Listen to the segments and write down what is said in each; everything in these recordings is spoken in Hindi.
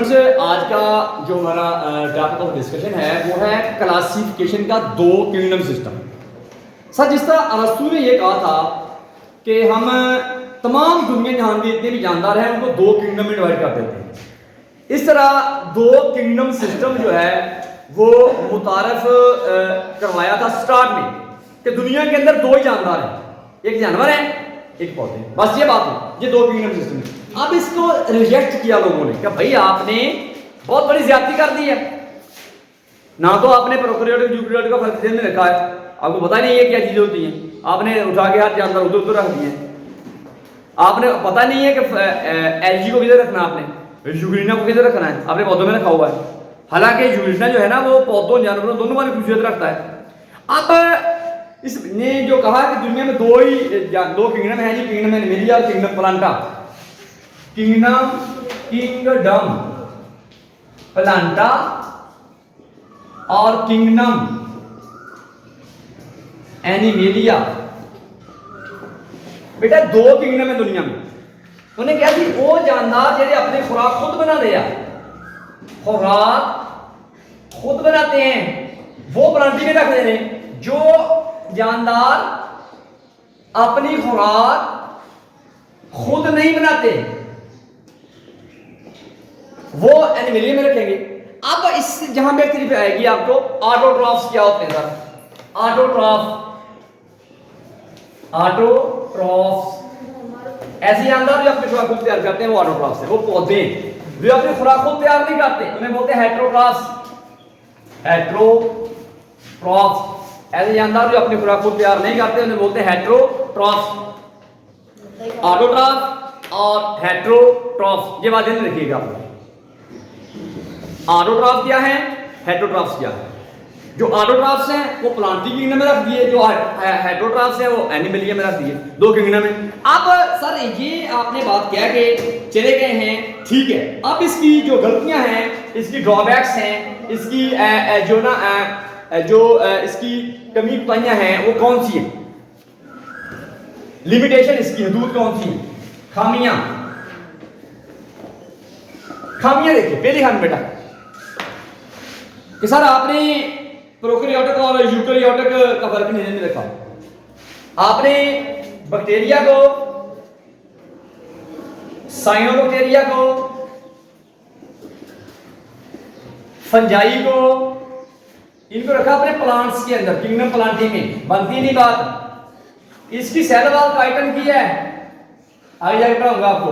स्टूडेंट्स, आज का जो हमारा टॉपिक ऑफ डिस्कशन है वो है क्लासिफिकेशन का दो किंगडम सिस्टम। सर, जिस तरह अरस्तु ने ये कहा था कि हम तमाम दुनिया जहां के जितने भी जानदार हैं उनको दो किंगडम में डिवाइड कर देते हैं, इस तरह दो किंगडम सिस्टम जो है वो मुतारफ करवाया था स्टार्ट में कि दुनिया के अंदर दो ही जानदार हैं, एक जानवर है एक पौधे। बस ये बात है, ये दो किंगडम सिस्टम है। अब इसको रिजेक्ट किया लोगों ने कि भाई आपने बहुत बड़ी ज्यादती कर दी है, ना तो आपने प्रोकैरियोटिक यूकैरियोटिक का फर्क में रखा है, आपको पता नहीं है क्या चीजें होती हैं, आपने उठा के हाथ जानवर उधर उधर रख दिए, आपने पता नहीं है कि एलजी को किधर रखना, आपने यूग्रीना को किधर रखना है, आपने पौधों में रखा हुआ है। हालांकि यूग्रीना जो है ना वो पौधों जानवरों दोनों वाली खूबियत रखता है। अब इसने जो कहा कि दुनिया में दो किंगडम है जी, किंगडम एनिमेलिया और किंगडम प्लांटा। किंगडम प्लांटा और किंगडम एनिमेलिया, बेटा दो किंगडम है दुनिया में। उन्हें क्या थी, वो जानदार जेडे अपने खुराक खुद बना दिया, खुराक खुद बनाते हैं, वो प्लांटी में रख दे रहे। जो जानदार अपनी खुराक खुद नहीं बनाते वो एनिमलिया में रखेंगे। अब इस जहां पे तकलीफ आएगी आपको, ऑटोट्रॉफ्स क्या होते हैं सर? ऑटोट्रॉफ्स ऐसे जानदार जो अपनी खुराक खुद तैयार करते हैं वो ऑटोट्रॉफ्स है। वो पौधे जो अपनी खुराक खुद तैयार नहीं करते उन्हें बोलते हैं हेट्रोट्रॉफ्स। हेट्रोट्रॉफ्स ऐसे जानदार जो अपनी खुराक खुद तैयार नहीं करते उन्हें बोलते हैं हेट्रोट्रॉफ्स। ऑटोट्रॉफ और हेट्रोट्रॉफ्स, ये बात ध्यान रखिएगा आप। ऑटोट्रॉफ क्या है, हेट्रोट्रॉफ्स क्या है? जो ऑटोट्रॉफ्स हैं वो प्लांटी किंगडम में रख दिए, जो हेट्रोट्रॉफ्स हैं वो एनिमलिया में रख दिए, दो किंगडम में। अब सर ये आपने बात क्या कि चले गए हैं, ठीक है। अब इसकी जो गलतियां हैं, इसकी ड्रॉबैक्स हैं, इसकी इसकी कमी कोताहियां हैं वो कौन सी हैं, लिमिटेशन इसकी हदूद कौन सी है, खामियां देखिए। पहली खामी बेटा कि सर आपने प्रोकैरियोटिक और यूकैरियोटिक का फर्क नहीं रखा। आपने बैक्टीरिया को, साइनोबैक्टीरिया को, फंजाई को, इनको रखा अपने प्लांट्स के अंदर, किंगडम प्लांटी में। बनती नहीं बात, इसकी सेल वाल का आइटम की है, आगे जाकर पढ़ाऊंगा आपको।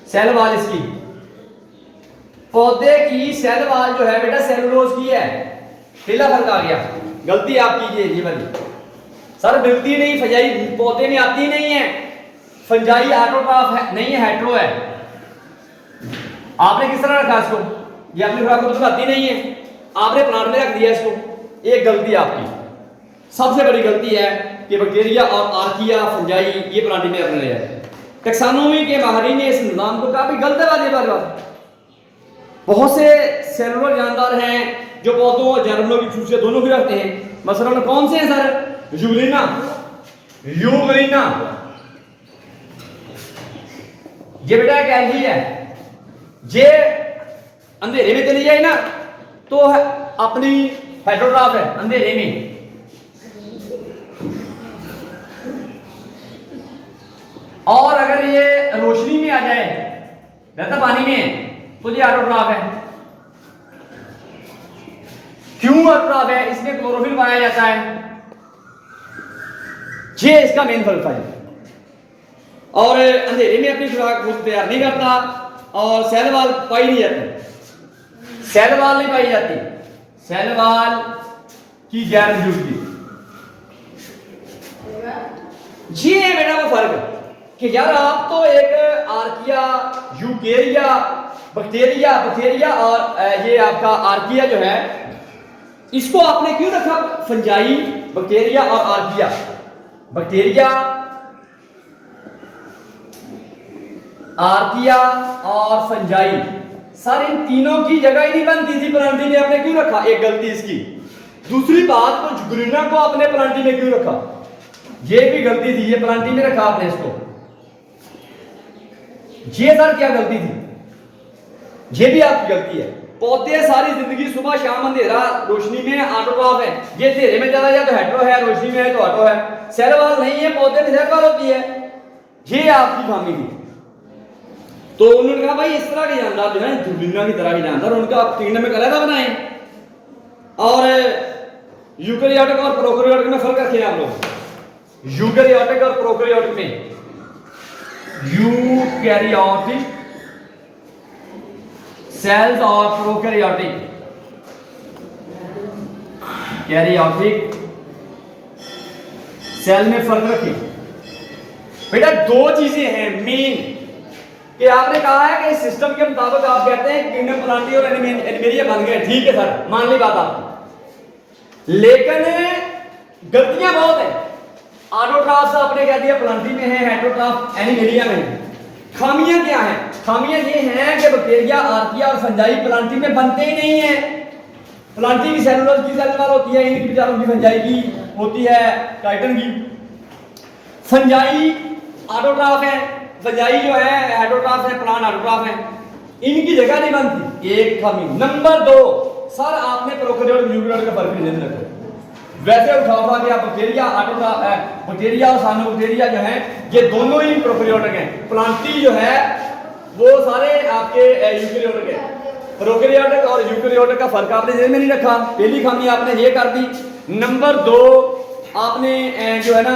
सेल वाल इसकी, पौधे की सेल वाल जो है बेटा सेलुलोज की है। पहला फर्क आ गया, गलती आप कीजिए ये वाली। सर मिलती नहीं, फंजाई पौधे में आती नहीं है, फंजाई ऑटोट्रॉफ है नहीं है, हेट्रो है। आपने किस तरह रखा इसको, ये अपनी खुराक को बनाती नहीं है, आपने प्लांट में रख दिया इसको। एक गलती आपकी, सबसे बड़ी गलती है कि बैक्टीरिया और आर्किया, फंजाई ये प्लांटी में रखने लगे। टैक्सोनॉमी के माहिरीन ने इस निजाम को काफी गलत है बार बार। बहुत से सेलुलर जानदार हैं जो पौधों और जानवरों की खूबियत दोनों की रखते हैं। मसलन कौन से हैं सर? यूग्रीना, ये बेटा एक एल्गी है, ये अंधेरे में चली जाए ना तो अपनी हेट्रोट्रॉफ है अंधेरे में, और अगर ये रोशनी में आ जाए, रहता पानी में, तो ये ऑटोट्रॉफ है। क्यों ऑटोट्रॉफ है? इसमें क्लोरोफिल पाया जाता है, ये इसका मेन फर्क है। और अंधेरे में अपनी खुराक खुद तैयार नहीं करता, और सेल वाल पाई नहीं जाती, सेल वाल नहीं पाई जाती, सेल वाल की गैर मौजूदगी। ये है बेटा वो फर्क कि यार आप तो एक आर्किया, यूकेरिया, बैक्टीरिया और ये आपका आर्किया जो है, इसको आपने क्यों रखा फंजाई, बैक्टीरिया और आर्किया? बैक्टीरिया, आर्किया और फंजाई, सर इन तीनों की जगह ही नहीं बनती थी प्लांटी में, आपने क्यों रखा? एक गलती इसकी। दूसरी बात, तो यूग्रीना को अपने प्लांटी में क्यों रखा? ये भी गलती थी, ये प्लांटी में रखा आपने इसको। ये सर क्या गलती थी? ये भी आपकी गलती है। पौधे सारी जिंदगी सुबह शाम अंधेरा रोशनी में ऑटोट्रॉफ है, ये अंधेरे में चला जाए तो हेट्रो है, रोशनी में है तो ऑटो है। सेल वाल नहीं है, पौधे में सेल वाल होती है, ये आपकी खामी थी। तो उन्होंने कहा भाई इस तरह के जानदार जो है जुगलिना की तरह के जानदार उनका आप किंगडम में अलग बनाएं, और यूकेरियोटिक और प्रोकैरियोटिक में फर्क रखें आप लोग। यूकेरियोटिक और प्रोकैरियोटिक में, यूकेरियोटिक सेल्स और प्रोकैरियोटिक कैरियोटिक सेल में फर्क रखें। बेटा दो चीजें हैं मेन, कि आपने कहा है कि सिस्टम के मुताबिक आप कहते हैं किंगडम प्लांटी और एनिमेलिया बन गए, ठीक है सर, मान ली बात आपकी, लेकिन गलतियां बहुत है। ऑटोट्रॉफ आपने कह दिया प्लांटी में है, हेटेरोट्रॉफ एनिमेलिया में है। खामियां क्या हैं? खामियां ये हैं कि बैक्टीरिया, आर्किया और फंजाई प्लांटी में बनते ही नहीं है। प्लांटी की सेलुलोज की सेल वाल होती है, इनकी बेचारों की फंजाई की होती है काइटन की। फंजाई ऑटोट्रॉफ है, फंजाई जो है हेटेरोट्रॉफ है, प्लांट ऑटोट्रॉफ है, इनकी जगह नहीं बनती, एक खामी। नंबर 2, सर आपने प्रोकैरियोटिक यूकेरियोटिक का फर्क नहीं रखा। वैसे उठा के आप बैक्टीरिया ऑटोट्रॉफ है, बैक्टीरिया और साइनोबैक्टीरिया जो है ये दोनों ही प्रोकैरियोटिक हैं। प्लांटी जो है वो सारे आपके यूकेरियोटिक है। प्रोकैरियोटिक और यूकेरियोटिक का फर्क आपने ध्यान में नहीं रखा, पहली खामी आपने ये कर दी। नंबर 2, आपने जो है ना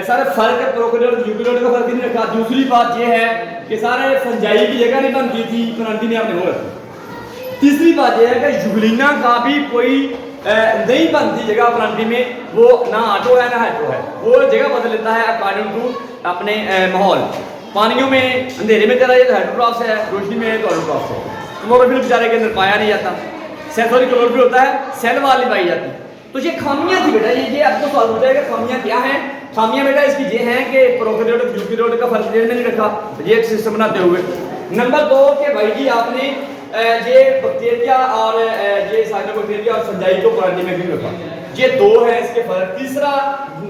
सारे फर्क प्रोकैरियोटिक यूकेरियोटिक का फर्क नहीं रखा। दूसरी बात ये है कि सारे फंजाई की जगह नहीं बनती थी, प्लांटी में आपने वो रखी। तीसरी बात यह है कि जुगलिना का भी कोई नहीं बनती जगह प्लांटी में, वो ना ऑटो है ना हेट्रो है, वो जगह बदल लेता है अकॉर्डिंग टू अपने माहौल। पानियों में अंधेरे में चला जाए तो हेट्रोट्रॉफ है, रोशनी में है तो ऑटोट्रॉफ है। क्लोरोफिल बेचारे के अंदर पाया नहीं जाता, सॉरी क्लोरोफिल होता है, सेल वाल नहीं पाई जाती। तो ये खामियां थी बेटा, ये आपको सवाल पूछा है कि खामियां क्या हैं। खामियां बेटा इसकी ये हैं कि प्रोकैरियोटिक यूकेरियोटिक का फर्क में नहीं रखा, ये एक सिस्टम बनाते हुए। नंबर 2 के भाई जी आपने ये बैक्टीरिया और ये साइनोबैक्टीरिया और फंजाई को प्लांटी में क्यों रखा, ये 2 है इसके फर्क। तीसरा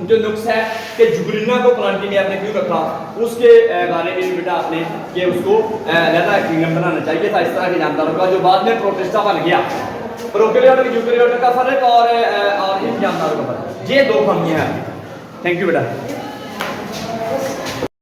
जो नुक्स है कि जुगलिना को प्लांटी में आपने क्यों रखा, उसके बारे में बेटा आपने कि उसको ज़्यादा किंगडम बनाना चाहिए था। इस तरह के जानदारों का जो बाद में प्रोटिस्टा बन गया, प्रोकैरियोटिक यूकेरियोटिक का फर्क और इन जानदारों का फर्क, ये 2 खामियां हैं। थैंक यू बेटा।